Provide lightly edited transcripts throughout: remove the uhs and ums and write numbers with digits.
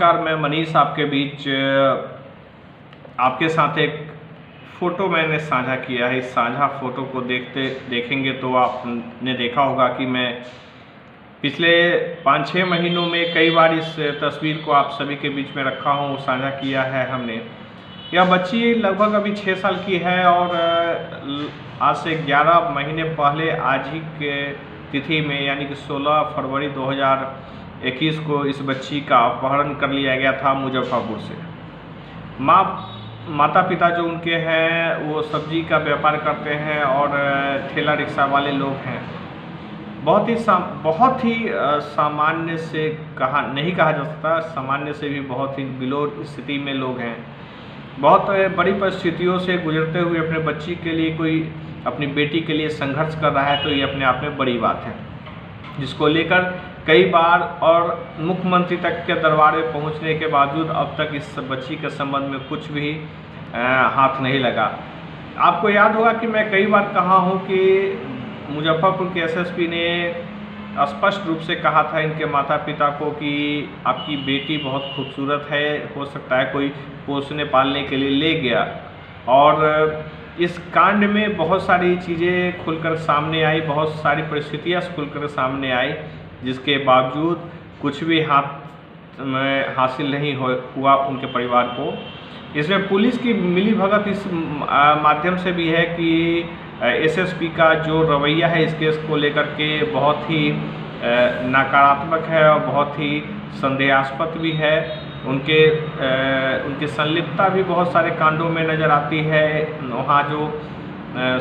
नमस्कार, मैं मनीष आपके बीच आपके साथ एक फ़ोटो मैंने साझा किया है। इस साझा फ़ोटो को देखेंगे तो आपने देखा होगा कि मैं पिछले 5-6 महीनों में कई बार इस तस्वीर को आप सभी के बीच में रखा हूँ, साझा किया है हमने। यह बच्ची लगभग अभी 6 साल की है और आज से 11 महीने पहले आज ही के तिथि में यानी कि 16 फरवरी 2021 को इस बच्ची का अपहरण कर लिया गया था मुजफ्फरपुर से। माता पिता जो उनके हैं वो सब्जी का व्यापार करते हैं और ठेला रिक्शा वाले लोग हैं। बहुत ही सामान्य से नहीं कहा जा सकता, सामान्य से भी बहुत ही बिलो स्थिति में लोग हैं। बहुत बड़ी परिस्थितियों से गुजरते हुए अपने बच्ची के लिए कोई अपनी बेटी के लिए संघर्ष कर रहा है तो ये अपने आप में बड़ी बात है, जिसको लेकर कई बार और मुख्यमंत्री तक के दरबार में पहुंचने के बावजूद अब तक इस बच्ची के संबंध में कुछ भी हाथ नहीं लगा। आपको याद होगा कि मैं कई बार कहा हूं कि मुजफ्फरपुर के एसएसपी ने स्पष्ट रूप से कहा था इनके माता पिता को कि आपकी बेटी बहुत खूबसूरत है, हो सकता है कोई पोसने पालने के लिए ले गया। और इस कांड में बहुत सारी चीज़ें खुलकर सामने आई, बहुत सारी परिस्थितियाँ खुलकर सामने आई, जिसके बावजूद कुछ भी हाथ में हासिल नहीं हुआ उनके परिवार को। इसमें पुलिस की मिलीभगत इस माध्यम से भी है कि एसएसपी का जो रवैया है इस केस को लेकर के बहुत ही नकारात्मक है और बहुत ही संदेहास्पद भी है। उनकी संलिप्तता भी बहुत सारे कांडों में नज़र आती है। वहाँ जो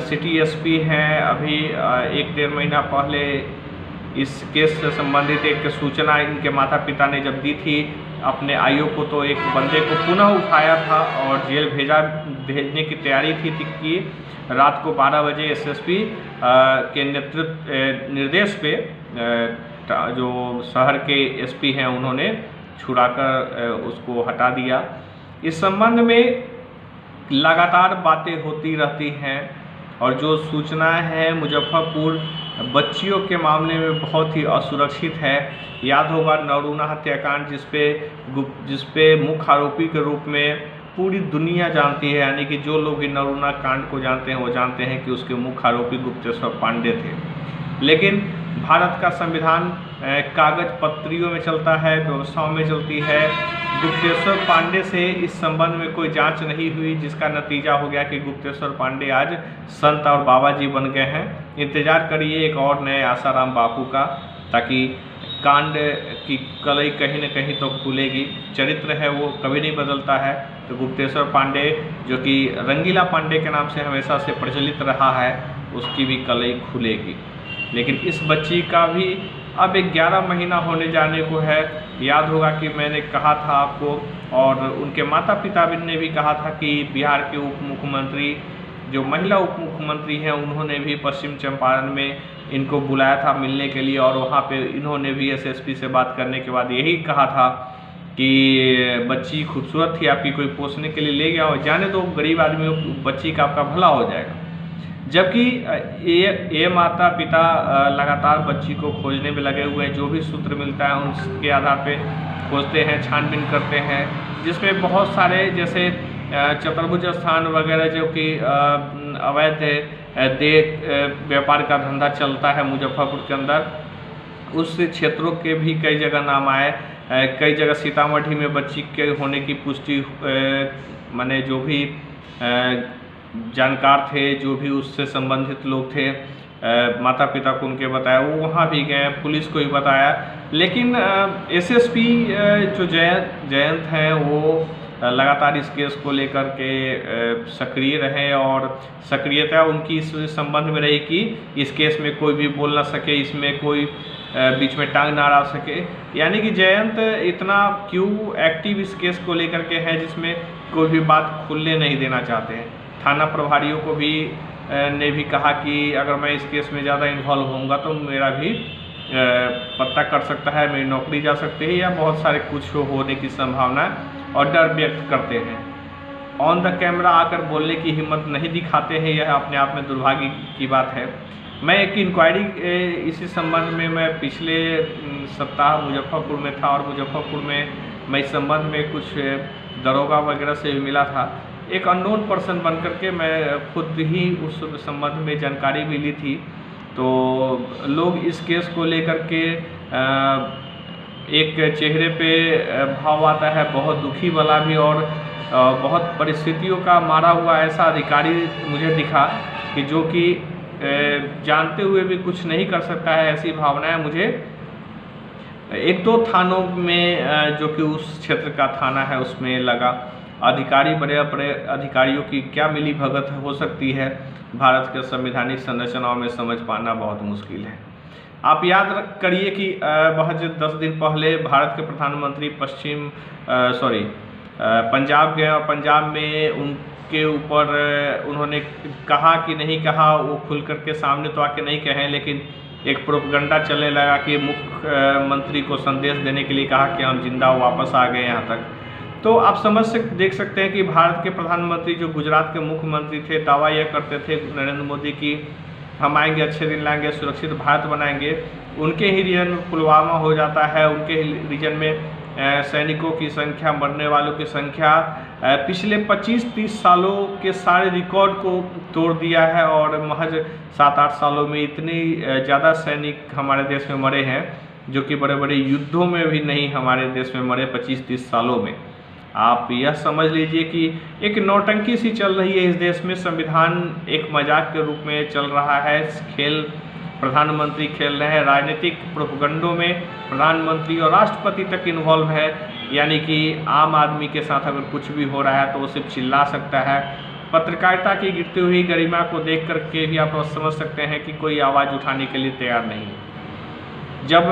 सिटी एसपी हैं, अभी 1-1.5 महीना पहले इस केस से संबंधित एक सूचना इनके माता पिता ने जब दी थी अपने आईओ को, तो एक बंदे को पुनः उठाया था और जेल भेजने की तैयारी थी कि रात को 12 बजे एसएसपी के निर्देश पे जो शहर के एसपी हैं उन्होंने छुड़ाकर उसको हटा दिया। इस संबंध में लगातार बातें होती रहती हैं और जो सूचनाएं हैं मुजफ्फरपुर बच्चियों के मामले में बहुत ही असुरक्षित है। याद होगा नरूना हत्याकांड जिसपे मुख्य आरोपी के रूप में पूरी दुनिया जानती है, यानी कि जो लोग भी नरूना कांड को जानते हैं वो जानते हैं कि उसके मुख्य आरोपी गुप्तेश्वर पांडे थे। लेकिन भारत का संविधान कागज पत्रियों में चलता है, व्यवस्थाओं में चलती है। गुप्तेश्वर पांडे से इस संबंध में कोई जांच नहीं हुई, जिसका नतीजा हो गया कि गुप्तेश्वर पांडे आज संत और बाबा जी बन गए हैं। इंतजार करिए एक और नए आसाराम बापू का, ताकि कांड की कलई कहीं न कहीं तो खुलेगी। चरित्र है वो कभी नहीं बदलता है। तो गुप्तेश्वर पांडे जो कि रंगीला पांडे के नाम से हमेशा से प्रचलित रहा है, उसकी भी कलई खुलेगी। लेकिन इस बच्ची का भी अब 11 महीना होने जाने को है। याद होगा कि मैंने कहा था आपको, और उनके माता पिता ने भी कहा था कि बिहार के उप मुख्यमंत्री जो महिला उप मुख्यमंत्री हैं उन्होंने भी पश्चिम चंपारण में इनको बुलाया था मिलने के लिए, और वहाँ पे इन्होंने भी एसएसपी से बात करने के बाद यही कहा था कि बच्ची खूबसूरत थी, आपकी कोई पोसने के लिए ले गया और जाने दो, गरीब आदमी बच्ची का आपका भला हो जाएगा। जबकि ये माता पिता लगातार बच्ची को खोजने में लगे हुए हैं। जो भी सूत्र मिलता है उसके आधार पे खोजते हैं, छानबीन करते हैं, जिसमें बहुत सारे जैसे चतुर्भुज स्थान वगैरह जो कि अवैध व्यापार का धंधा चलता है मुजफ्फरपुर के अंदर, उस क्षेत्रों के भी कई जगह नाम आए। कई जगह सीतामढ़ी में बच्ची के होने की पुष्टि माने जो भी जानकार थे, जो भी उससे संबंधित लोग थे, माता पिता को उनके बताया, वो वहाँ भी गए, पुलिस को ही बताया। लेकिन एसएसपी जो जयंत हैं वो लगातार इस केस को लेकर के सक्रिय रहे और सक्रियता उनकी इस संबंध में रही कि इस केस में कोई भी बोल ना सके, इसमें कोई बीच में टांग ना अड़ा सके। यानी कि जयंत इतना क्यों एक्टिव इस केस को लेकर के है जिसमें कोई भी बात खुलने नहीं देना चाहते हैं। थाना प्रभारियों को भी ने भी कहा कि अगर मैं इस केस में ज़्यादा इन्वॉल्व होऊंगा तो मेरा भी पता कर सकता है, मेरी नौकरी जा सकती है या बहुत सारे कुछ होने की संभावना, और डर व्यक्त करते हैं। ऑन द कैमरा आकर बोलने की हिम्मत नहीं दिखाते हैं, यह अपने आप में दुर्भाग्य की बात है। मैं एक इंक्वायरी इसी संबंध में मैं पिछले सप्ताह मुजफ्फरपुर में था और मुजफ्फरपुर में मैं इस संबंध में कुछ दरोगा वगैरह से भी मिला था। एक अननोन पर्सन बन करके मैं खुद ही उस संबंध में जानकारी भी ली थी। तो लोग इस केस को लेकर के एक चेहरे पे भाव आता है बहुत दुखी वाला भी, और बहुत परिस्थितियों का मारा हुआ ऐसा अधिकारी मुझे दिखा कि जो कि जानते हुए भी कुछ नहीं कर सकता है। ऐसी भावनाएं मुझे एक दो थानों में जो कि उस क्षेत्र का थाना है उसमें लगा। अधिकारी, बड़े बड़े अधिकारियों की क्या मिली भगत हो सकती है, भारत के संवैधानिक संरचनाओं में समझ पाना बहुत मुश्किल है। आप याद करिए कि बहुत 10 दिन पहले भारत के प्रधानमंत्री पंजाब गए और पंजाब में उनके ऊपर उन्होंने कहा कि नहीं कहा, वो खुल करके सामने तो आके नहीं कहे, लेकिन एक प्रोपगंडा चलने लगा कि मुख्यमंत्री को संदेश देने के लिए कहा कि हम जिंदा वापस आ गए यहाँ तक। तो आप देख सकते हैं कि भारत के प्रधानमंत्री जो गुजरात के मुख्यमंत्री थे, दावा यह करते थे नरेंद्र मोदी की हम आएंगे, अच्छे दिन लाएंगे, सुरक्षित भारत बनाएंगे। उनके ही रीजन में पुलवामा हो जाता है, उनके ही रीजन में सैनिकों की संख्या, मरने वालों की संख्या पिछले 25-30 सालों के सारे रिकॉर्ड को तोड़ दिया है। और महज 7-8 सालों में इतनी ज़्यादा सैनिक हमारे देश में मरे हैं जो कि बड़े बड़े युद्धों में भी नहीं हमारे देश में मरे 25-30 सालों में। आप यह समझ लीजिए कि एक नौटंकी सी चल रही है इस देश में। संविधान एक मजाक के रूप में चल रहा है, खेल प्रधानमंत्री खेल रहे हैं। राजनीतिक प्रोपगंडों में प्रधानमंत्री और राष्ट्रपति तक इन्वॉल्व है, यानी कि आम आदमी के साथ अगर कुछ भी हो रहा है तो वो सिर्फ चिल्ला सकता है। पत्रकारिता की गिरती हुई गरिमा को देख करके भी आप समझ सकते हैं कि कोई आवाज़ उठाने के लिए तैयार नहीं है। जब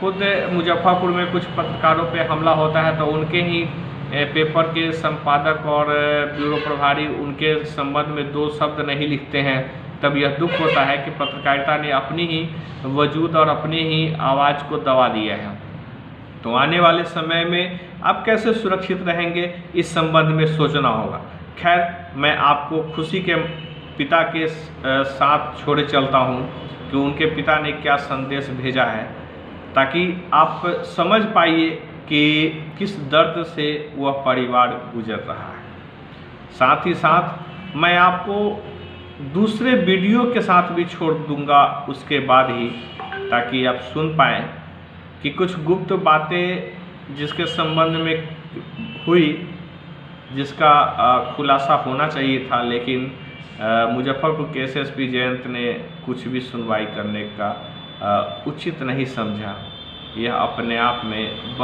खुद मुजफ्फरपुर में कुछ पत्रकारों पे हमला होता है तो उनके ही पेपर के संपादक और ब्यूरो प्रभारी उनके संबंध में 2 शब्द नहीं लिखते हैं, तब यह दुख होता है कि पत्रकारिता ने अपनी ही वजूद और अपनी ही आवाज़ को दबा दिया है। तो आने वाले समय में आप कैसे सुरक्षित रहेंगे इस संबंध में सोचना होगा। खैर, मैं आपको खुशी के पिता के साथ छोड़े चलता हूँ कि उनके पिता ने क्या संदेश भेजा है, ताकि आप समझ पाइए कि किस दर्द से वह परिवार गुजर रहा है। साथ ही साथ मैं आपको दूसरे वीडियो के साथ भी छोड़ दूंगा उसके बाद ही, ताकि आप सुन पाएँ कि कुछ गुप्त बातें जिसके संबंध में हुई, जिसका खुलासा होना चाहिए था, लेकिन मुजफ्फरपुर के एसएसपी जयंत ने कुछ भी सुनवाई करने का उचित नहीं समझा। यह अपने आप में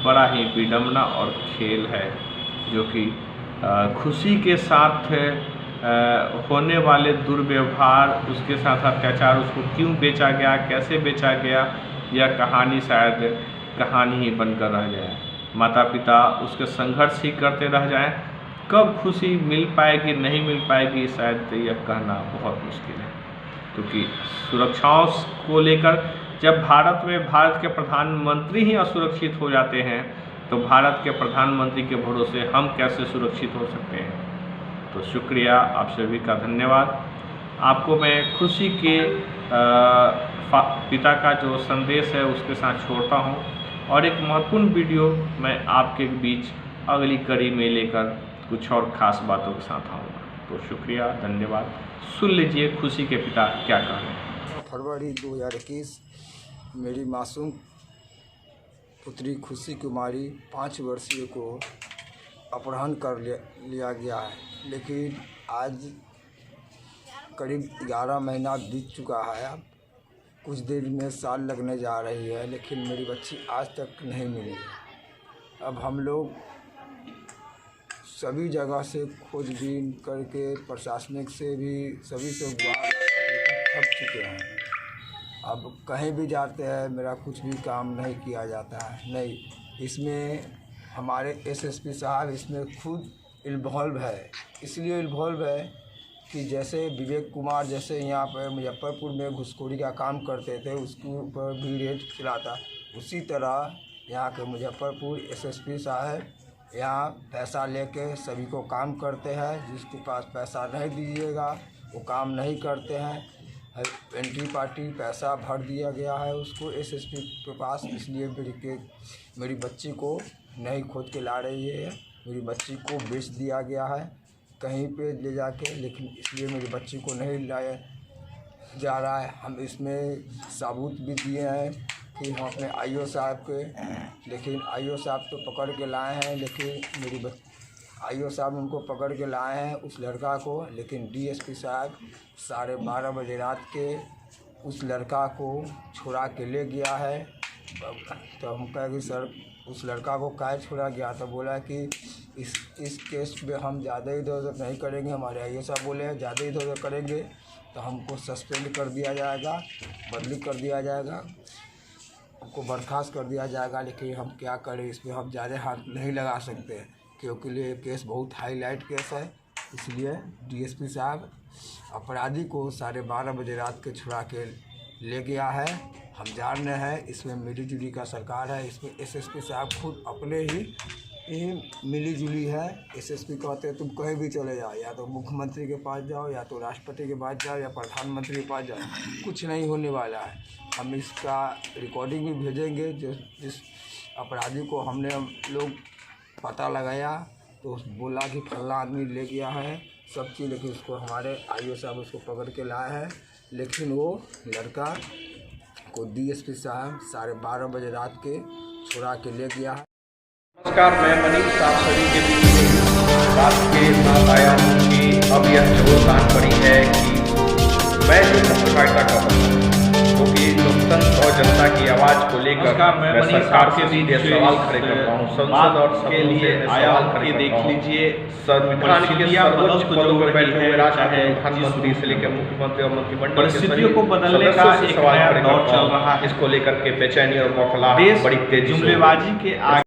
बड़ा ही विडंबना और खेल है, जो कि खुशी के साथ होने वाले दुर्व्यवहार, उसके साथ अत्याचार, उसको क्यों बेचा गया, कैसे बेचा गया, यह कहानी शायद कहानी ही बनकर रह जाए। माता पिता उसके संघर्ष ही करते रह जाएं। कब खुशी मिल पाएगी नहीं मिल पाएगी शायद यह कहना बहुत मुश्किल है, क्योंकि सुरक्षाओं को लेकर जब भारत में भारत के प्रधानमंत्री ही असुरक्षित हो जाते हैं तो भारत के प्रधानमंत्री के भरोसे हम कैसे सुरक्षित हो सकते हैं। तो शुक्रिया, आप सभी का धन्यवाद। आपको मैं खुशी के पिता का जो संदेश है उसके साथ छोड़ता हूं, और एक महत्वपूर्ण वीडियो मैं आपके बीच अगली कड़ी में लेकर कुछ और ख़ास बातों के साथ आऊँगा। तो शुक्रिया, धन्यवाद। सुन लीजिए खुशी के पिता क्या कह रहे हैं। फरवरी 2021 मेरी मासूम पुत्री खुशी कुमारी 5 वर्षीय को अपहरण कर लिया गया है, लेकिन आज करीब 11 महीना बीत चुका है। अब कुछ देर में साल लगने जा रही है, लेकिन मेरी बच्ची आज तक नहीं मिली है। अब हम लोग सभी जगह से खोजबीन करके प्रशासनिक से भी सभी से थक चुके हैं। अब कहीं भी जाते हैं मेरा कुछ भी काम नहीं किया जाता है। नहीं, इसमें हमारे एसएसपी साहब इसमें खुद इन्वॉल्व है। इसलिए इन्वॉल्व है कि जैसे विवेक कुमार जैसे यहाँ पर मुजफ्फरपुर में घुसखोरी का काम करते थे, उसके ऊपर भी रेड चलाता, उसी तरह यहाँ के मुजफ्फरपुर एसएसपी साहब यहाँ पैसा लेके सभी को काम करते हैं। जिसके पास पैसा नहीं दीजिएगा वो काम नहीं करते हैं। एंट्री पार्टी पैसा भर दिया गया है उसको एसएसपी के पास, इसलिए मेरी बच्ची को नहीं खोद के ला रही है। मेरी बच्ची को बेच दिया गया है कहीं पे ले जाके, लेकिन इसलिए मेरी बच्ची को नहीं लाया जा रहा है। हम इसमें सबूत भी दिए हैं कि हम अपने आईओ साहब के, लेकिन आईओ साहब तो पकड़ के लाए हैं, लेकिन आईओ साहब उनको पकड़ के लाए हैं उस लड़का को, लेकिन डीएसपी साहब 12:30 बजे रात के उस लड़का को छुड़ा के ले गया है। तो हम कहे कि सर उस लड़का को काहे छुड़ा गया? तो बोला कि इस केस में हम ज़्यादा इधर उधर नहीं करेंगे। हमारे आईओ साहब बोले हैं ज़्यादा इधर उधर करेंगे तो हमको सस्पेंड कर दिया जाएगा, बदली कर दिया जाएगा, हमको बर्खास्त कर दिया जाएगा। लेकिन हम क्या करें, इसमें हम ज़्यादा हाथ नहीं लगा सकते क्योंकि ये केस बहुत हाईलाइट केस है। इसलिए डीएसपी साहब अपराधी को 12:30 बजे रात के छुड़ा के ले गया है। हम जान रहे हैं इसमें मिली जुली का सरकार है, इसमें एसएसपी साहब खुद अपने ही मिली जुली है। एसएसपी कहते हैं तुम कहीं भी चले जाओ, या तो मुख्यमंत्री के पास जाओ, या तो राष्ट्रपति के पास जाओ, या प्रधानमंत्री के पास जाओ, कुछ नहीं होने वाला है। हम इसका रिकॉर्डिंग भी भेजेंगे। जिस अपराधी को हमने लोग पता लगाया तो बोला कि फल्ला आदमी ले गया है सब चीज़, लेकिन उसको हमारे आईओ साहब उसको पकड़ के लाए हैं, लेकिन वो लड़का को डीएसपी साहब 12:30 बजे रात के छुड़ा के ले गया है। नमस्कार, मैं मनीष, आप सभी के बीच में बात के साथ आया हूँ कि अब यह जोरदार पड़ी है कि मैं जो पत्रकारिता कर रहा हूँ क्योंकि लोकतंत्र और जनता की आवाज़ को लेकर मैं सरकार के बीच सवाल खड़े कर रहा हूँ। संसद और के लिए आया कि देख लीजिए संविधान के सर्वोच्च पदों पर बैठे हुए राष्ट्रपति, प्रधानमंत्री से लेकर मुख्यमंत्री और मंत्रिमंडल परिस्थितियों को बदलने का एक नया दौर चल रहा है। इसको लेकर के बेचैनी और बौखलाहट बड़ी तेजी से जुमलेबाजी के